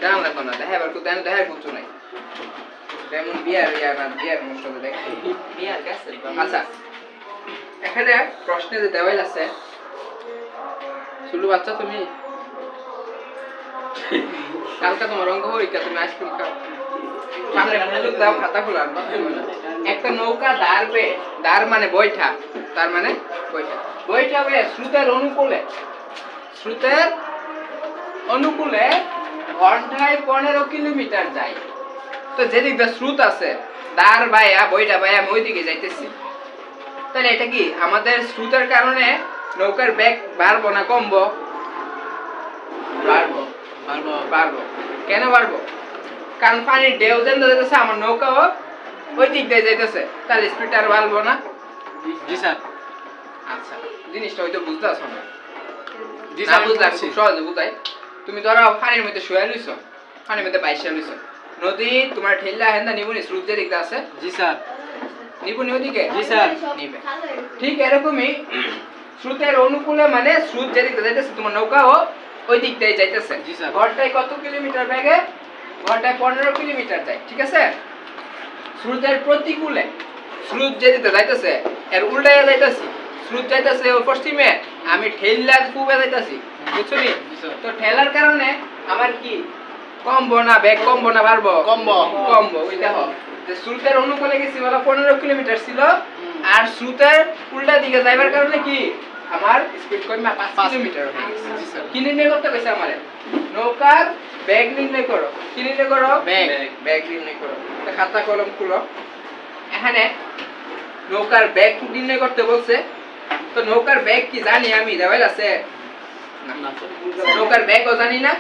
দাম লাগবে না দেখা এবার দেন দেখা কিছু নাই যেমন বিয়ার না বিয়ার নষ্ট করে দেখেন বিয়ার গেছে আচ্ছা এখানে প্রশ্নে যে দেওয়াল আছে শুরু বাচ্চা তুমি কালকে তোমার অঙ্ক পরীক্ষা তুমি আইসক্রিম খাও সামনে মনোযোগ দাও খাতা খোলা একটা নৌকা দাঁড় মানে বৈঠা তার মানে বৈঠা স্রোতের অনুকূলে ঘন্টায় 15 কিলোমিটার যায় তো যেদিক দিয়ে স্রোত আছে দাঁড় বাইয়া বৈঠা বাইয়া আমি ওইদিকে যাইতেছি তাহলে এটা কি আমাদের স্রোতের কারণে নৌকার বেগ বাড়বো না কমবো বাড়বো কেন বাড়বো কারণ পানির ঢেউ যেন যাইতেছে আমার নৌকাও ওই দিক দিয়ে যাইতেছে তাহলে স্পিডটা আর বাড়বো না জি স্যার আচ্ছা জিনিসটা হয়তো বুঝতে আসো না জি স্যার বুঝলাম খুব সহজে বুঝাই তুমি ধরো পানির মধ্যে শুয়ে লইছো পানির মধ্যে বাইশে লইছো নদী তোমার ঠেলা হেন্দা নিবুনি স্রোত যে দিকটা আছে জি স্যার নিবুনি ওদিকে জি স্যার নিবে ঠিক এরকমই স্রোতের অনুকূলে মানে স্রোত যে দিকটা যাইতেছে তোমার নৌকাও ওই দিকটাই যাইতেছে জি স্যার ঘন্টায় কত কিলোমিটার বেগে ঘন্টায় 15 কিলোমিটার যায় ঠিক আছে স্রোতের প্রতিকূলে স্রোত যে দিকটা যাইতেছে এর উল্টায় যাইতেছি স্রোত যাইতেছে পশ্চিমে আমি ঠেলা পূবে যাইতেছি বুঝছো নি তো ঠেলার কারণে আমার কি কমবো না বেগ কমবো না বাড়বো কমবো ওই দেখো যে স্রোতের অনুকূলে গেছি বলা 15 কিলোমিটার ছিল আর স্রোতের উল্টা দিকে যাইবার কারণে কি আমার স্পিড কমে 5 কিলোমিটার হয়ে গেছে কি নির্ণয় করতে কইছে আমারে নৌকার বেগ নির্ণয় করো কি নির্ণয় করো বেগ নির্ণয় করো তো খাতা কলম খুলো এখানে নৌকার বেগ নির্ণয় করতে বলছে তো নৌকার বেগ কি জানি আমি দেওয়াল আছে নৌকার বেগও জানি না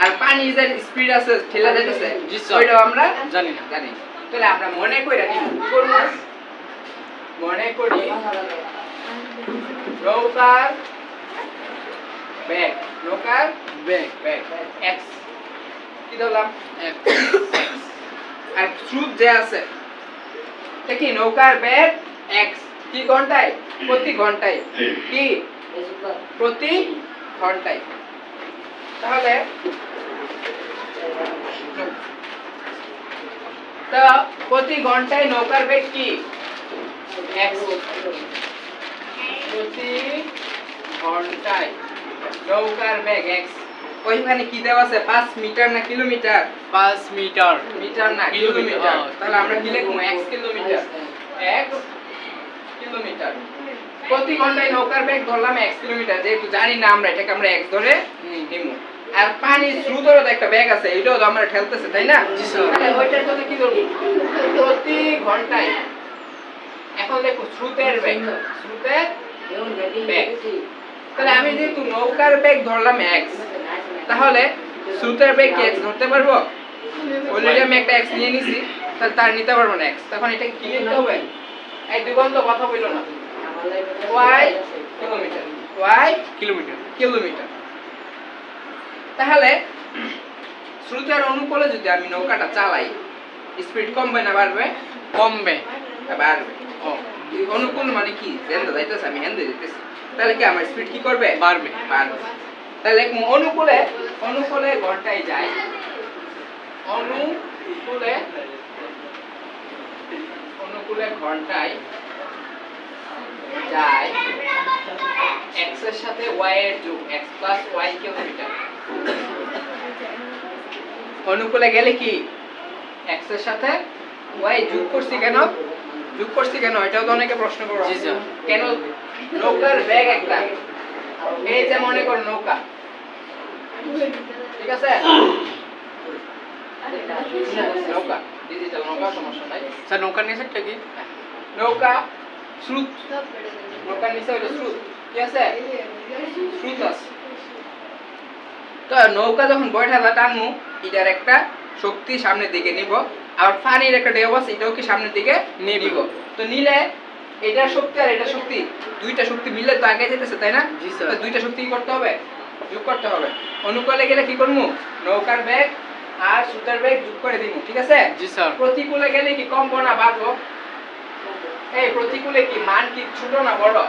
আর পানি যে স্পিড আছে ঠেলা যাইতেছে ওইটাও আমরা জানি তাহলে আমরা মনে কইরা নি মনে করি নৌকার বেগ x কি দিলাম x আর স্রোত যে আছে এটা কি নৌকার বেগ x কি ঘন্টায় প্রতি ঘন্টায় কি প্রতি ঘন্টায় তাহলে তো প্রতি ঘন্টায় নৌকার বেগ কি x প্রতি ঘন্টায় নৌকার বেগ x ওইখানে কি দেওয়া আছে 5 মিটার না কিলোমিটার 5 মিটার না কিলোমিটার তাহলে আমরা কি লিখব x কিলোমিটার প্রতি ঘন্টায় নৌকার বেগ ধরলাম x কিলোমিটার যেহেতু জানি না আমরা এটাকে আমরা x ধরে নিব আর পানি স্রোতেরও একটা বেগ আছে এটাও তো আমরা ঠেলতেছে তাই না জি স্যার তাহলে ওইটার জন্য কি করব প্রতি ঘন্টায় এখন দেখো স্রোতের বেগ তাহলে আমি যেহেতু নৌকার বেগ ধরলাম x তাহলে স্রোতের বেগ কি x ধরতে পারবো অলরেডি আমি একটা x নিয়ে নিছি তাহলে তার নিতে পারবো না x তখন এটা কি নিতে হবে এই দুই বন্ধ কথা বললো না y কিলোমিটার তাহলে স্রোতের অনুকূলে যদি আমি নৌকাটা চালাই স্পিড কমবে না বাড়বে বাড়বে অনুকূল মানে কি হেন্দা যাইতেছে আমি হেন্দা যাইতেছি তাহলে কি আমার স্পিড কি করবে বাড়বে তাহলে অনুকূলে ঘন্টায় যায় অনুকূলে ঘন্টায় যায় x এর সাথে y এর যোগ x + y কিলোমিটার অনুকূলে গেলে কি x এর সাথে y যোগ করছি কেন এটাও তো অনেকে প্রশ্ন করে জি স্যার কেন নৌকার বেগ একটা এই যে মনে করো নৌকা ঠিক আছে নৌকা ডিজিটাল নৌকা সমস্যা নাই স্যার নৌকার নিচেটা কি নৌকা স্রোত নৌকার নিচে হলো স্রোত কি আছে স্রোত আছে তো নৌকা যখন বৈঠাটা টানমু এটার একটা শক্তি সামনের দিকে নিব আর পানির একটা ঢেউ আছে এটাও কি সামনের দিকে নিব তো নিলে এটা শক্তি আর এটা শক্তি দুইটা শক্তি মিলে তো আগে যেতেছে তাই না জি স্যার দুইটা শক্তি কি করতে হবে যোগ করতে হবে অনুকূলে গেলে কি করব নৌকার বেগ আর স্রোতের বেগ যোগ করে দিব ঠিক আছে জি স্যার প্রতিকূলে গেলে কি কমবো না বাড়বো এই প্রতিকূলে কি মান কি ছোট না বড়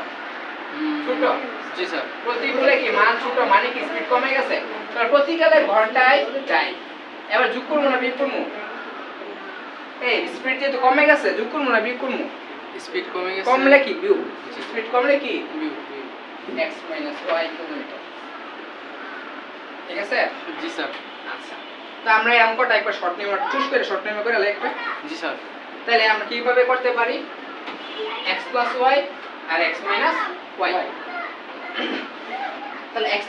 ছোট জি স্যার প্রতিকূলে কি মান ছোট মানে কি স্পিড কমে গেছে তার প্রতিকালে ঘন্টায় যায়। এবার যোগ করবো না বিয়োগ করবো? এই স্পিড যেহেতু কমে গেছে, যোগ করবো না বিয়োগ করবো? স্পিড কমে গেছে, কমলে কি বিয়োগ, স্পিড কমলে কি বিয়োগ। x y kilometre. ঠিক আছে? জি স্যার। আচ্ছা, তো আমরা এই অঙ্কটা একবার শর্ট নিয়মে চুজ করে শর্ট নিয়মে করে লিখবে। জি স্যার। তাহলে আমরা কিভাবে করতে পারি? x y আর x y। তাহলে x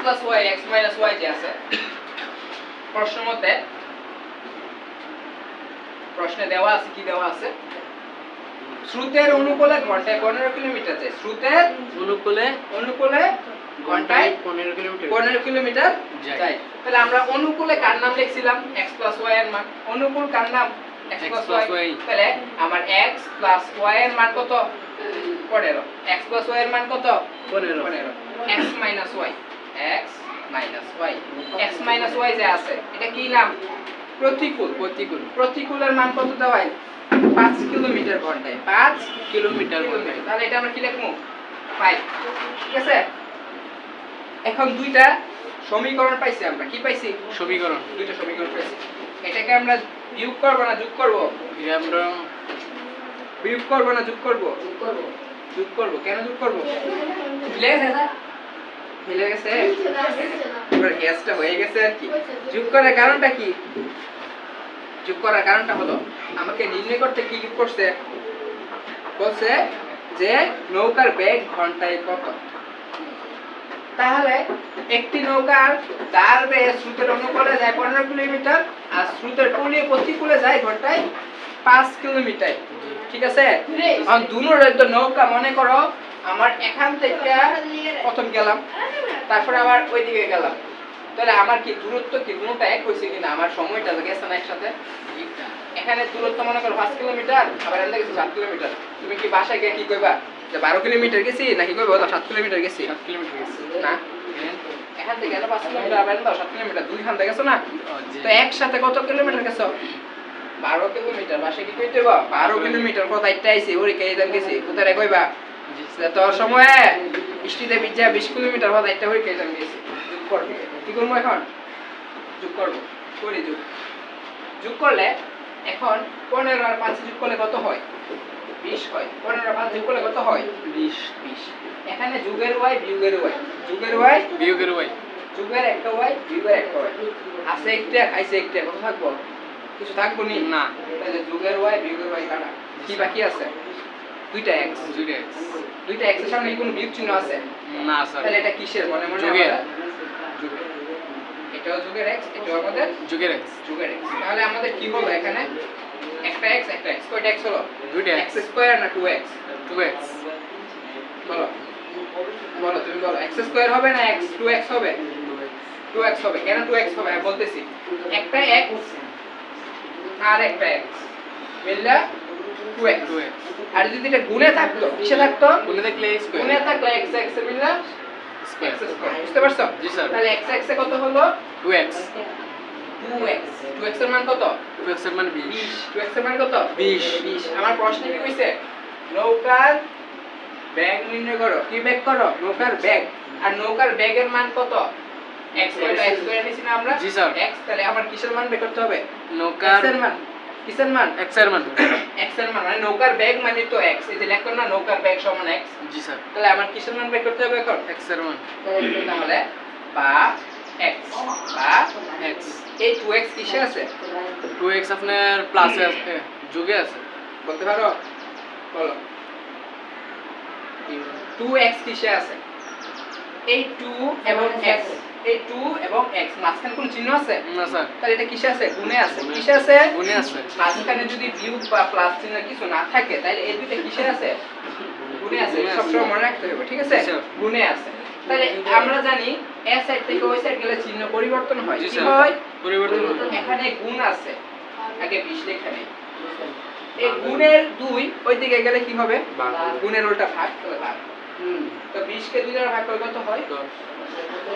y যে আছে প্রশ্ন মতে, প্রশ্নে দেওয়া আছে, কি দেওয়া আছে? স্রোতের অনুকূলে ঘন্টায় 15 কিলোমিটার যায়। স্রোতের অনুকূলে ঘন্টায় 15 কিলোমিটার যায়। তাহলে আমরা অনুকূলে কার নাম লিখছিলাম? x y এর মান। অনুকূল কার নাম? x y। তাহলে আমার x y এর মান কত? 15। x y এর মান কত? 15। x y যে আছে এটা কি নাম? প্রতিকূল। প্রতিকূলের মান কত দেওয়া হয়? 5 কিলোমিটার ঘন্টায়। 5 কিলোমিটার ঘন্টায়। তাহলে এটা আমরা কি লিখবো? 5। ঠিক আছে? এখন দুইটা সমীকরণ পাইছি আমরা। কি পাইছি? সমীকরণ। দুইটা সমীকরণ পাইছি। এটাকে আমরা বিয়োগ করব না যোগ করব? আমরা বিয়োগ করব না যোগ করব? যোগ করব। কেন যোগ করব? মিলে গেছে? এবার গ্যাসটা হয়ে গেছে আর কি। যোগ করার কারণটা কি? যোগ করার কারণটা হলো আমাকে নির্ণয় করতে কি করছে? বলছে যে নৌকার বেগ ঘন্টায় কত। তাহলে একটি নৌকার দাঁড় বেয়ে স্রোতের অনুকূলে যায় 15 কিলোমিটার আর স্রোতের প্রতিকূলে যায় ঘন্টায় 5 কিলোমিটার। ঠিক আছে? এখন দুনোর তো নৌকা মনে করো আমার এখান থেকে প্রথম গেলাম, তারপরে আবার ওইদিকে গেলাম। তাহলে আমার কি দূরত্ব কি দুটোটা এক হইছে কিনা? আমার সময়টা গেছে না একসাথে? এখানে দূরত্ব মনে করো 5 কিলোমিটার, আবার এখান থেকে 7 কিলোমিটার। তুমি কি বাসায় গিয়ে কি কইবা যে 12 কিলোমিটার গেছি নাকি কইবা 7 কিলোমিটার গেছি? 7 কিলোমিটার গেছে না, এখান থেকে গেলে 5 কিলোমিটার, আবার এখান থেকে 7 কিলোমিটার, দুই খান থেকে গেছো না? জি। তো একসাথে কত কিলোমিটার গেছো? 12 কিলোমিটার। বাসায় কি কইতে হইবা 12 কিলোমিটার কত আইটা আইছি ওরে কে দাম গেছি কোথায় কইবা? তোর সময়ে বৃষ্টিতে ভিজা 20 কিলোমিটার কত আইটা হই কে দাম গেছি। যোগ করবে। কি করব এখন? যোগ করব। করি যোগ। যোগ করলে এখন 15 আর 5 যোগ করলে কত হয়? 20 হয়। 15 আর 5 যোগ করলে কত হয়? 20। এখানে যোগের y বিয়োগের y, যোগের y বিয়োগের y, যোগের একটা y বিয়োগের একটা y আছে, একটা খাইছে একটা, কত থাকবো? কিছু থাকবো নি না। তাহলে যোগের y বিয়োগের y কাটা। কি বাকি আছে? দুইটা x। দুইটা x এর সামনে কি কোনো বিয়োগ চিহ্ন আছে? না স্যার। তাহলে এটা কিসের? মনে মনে যোগের। যোগের। এটাও যোগের x, এটাও আমাদের যোগের x। তাহলে আমাদের কি হলো এখানে? একটা x একটা x। কয়টা x হলো? দুইটা x স্কয়ার না 2x? 2x। বলো বলো তুমি বলো, x স্কয়ার হবে না x 2x হবে? 2x হবে। কেন 2x হবে আমি বলতেছি। একটা x আর একটা x মিললে 2x। আর যদি এটা গুণে থাকতো, কিসে থাকতো? গুণে থাকলে x স্কয়ার। গুণে থাকলে x x এ মিললে স্কয়ার। x square. বুঝতে পারছো? জি স্যার। তাহলে x x এ কত হলো? 2x। 2x এর মান কত? 2x এর মান 20। 2x এর মান কত? 20। আমার প্রশ্নে কি কইছে? নৌকার বেগ নির্ণয় করো। কি বেগ করো? নৌকার বেগ। আর নৌকার বেগের মান কত? x কয়টা x করে নিছি না আমরা? জি স্যার। x। তাহলে আমার কিসের মান বের করতে হবে? নৌকার x এর মান। কিসের মান? x এর মান। x এর মান মানে নৌকার বেগ মানে তো x। এই যে লিখলাম না নৌকার বেগ সমান x। জি স্যার। তাহলে আমার কিসের মান বের করতে হবে এখন? x এর মান। তাহলে বা x বা x। এই 2x কিসে আছে? 2x আপনার প্লাসে আছে, যোগে আছে। বলতে পারো? বলো। 2x কিসে আছে? এই 2 এবং x, এই 2 এবং x মাঝখানে কোন চিহ্ন আছে? না স্যার। তাহলে এটা কিসে আছে? গুণে আছে। কিসে আছে? গুণে আছে। মাঝখানে যদি বিয়োগ বা প্লাস চিহ্ন কিছু না থাকে তাহলে এই দুটো কিসে আছে? গুণে আছে। সবসময় মনে রাখতে হবে, ঠিক আছে? গুণে আছে। তাহলে আমরা জানি এই সাইড থেকে ওই সাইড গেলে চিহ্ন পরিবর্তন হয়। কি হয়? পরিবর্তন হয়। এখানে গুণ আছে, আগে 20 লেখা নেই। এই গুণের 2 ওই দিকে গেলে কি হবে? গুণের উল্টা ভাগ, তাহলে ভাগ। তো 20 কে 2 দ্বারা ভাগ করলে কত হয়? 10।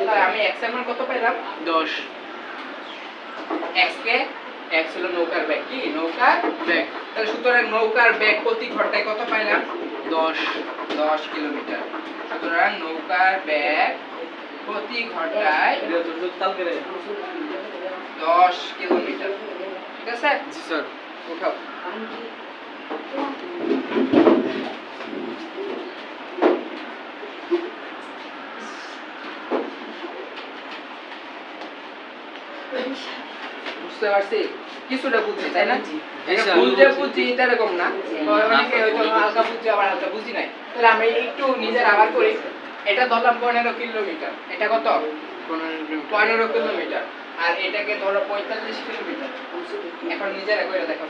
তাহলে আমি x এর মান কত পেলাম? 10। x কে x হলো নৌকার বেগ। কি? নৌকার বেগ। তাহলে সুতরাং নৌকার বেগ প্রতি ঘন্টায় কত পাইলাম? 10 কিলোমিটার। সুতরাং নৌকার বেগ প্রতি ঘন্টায় এটা তো তাল করে 10 কিলোমিটার। ঠিক আছে, জি স্যার উঠাও। বুঝতে পারছি, কিছুটা বুঝছি তাই না? এটা স্যার। ভুল যে বুঝছি এটা এরকম না, অনেকে হয়তো হালকা বুঝছি আবার হালকা বুঝি নাই। তাহলে আমি একটু নিজের আবার করি। এটা ধরলাম 15 কিলোমিটার, এটা কত? 15 কিলোমিটার। আর এটাকে ধরো 45 কিলোমিটার। এখন নিজেরা করে দেখো।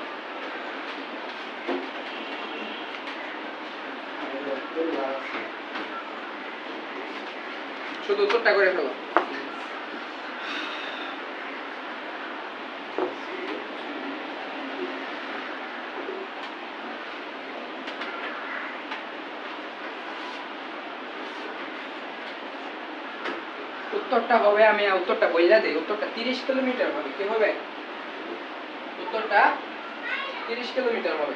শুধু উত্তরটা করে ফেলো। উত্তরটা হবে, আমি উত্তরটা বইলা দেই, উত্তরটা 30 কিলোমিটার হবে। কি হবে? উত্তরটা 30 কিলোমিটার হবে।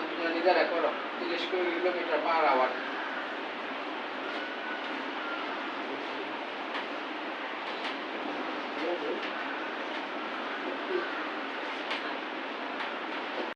তোমরা নিজেরা করো, 30 কিলোমিটার পার আওয়ার।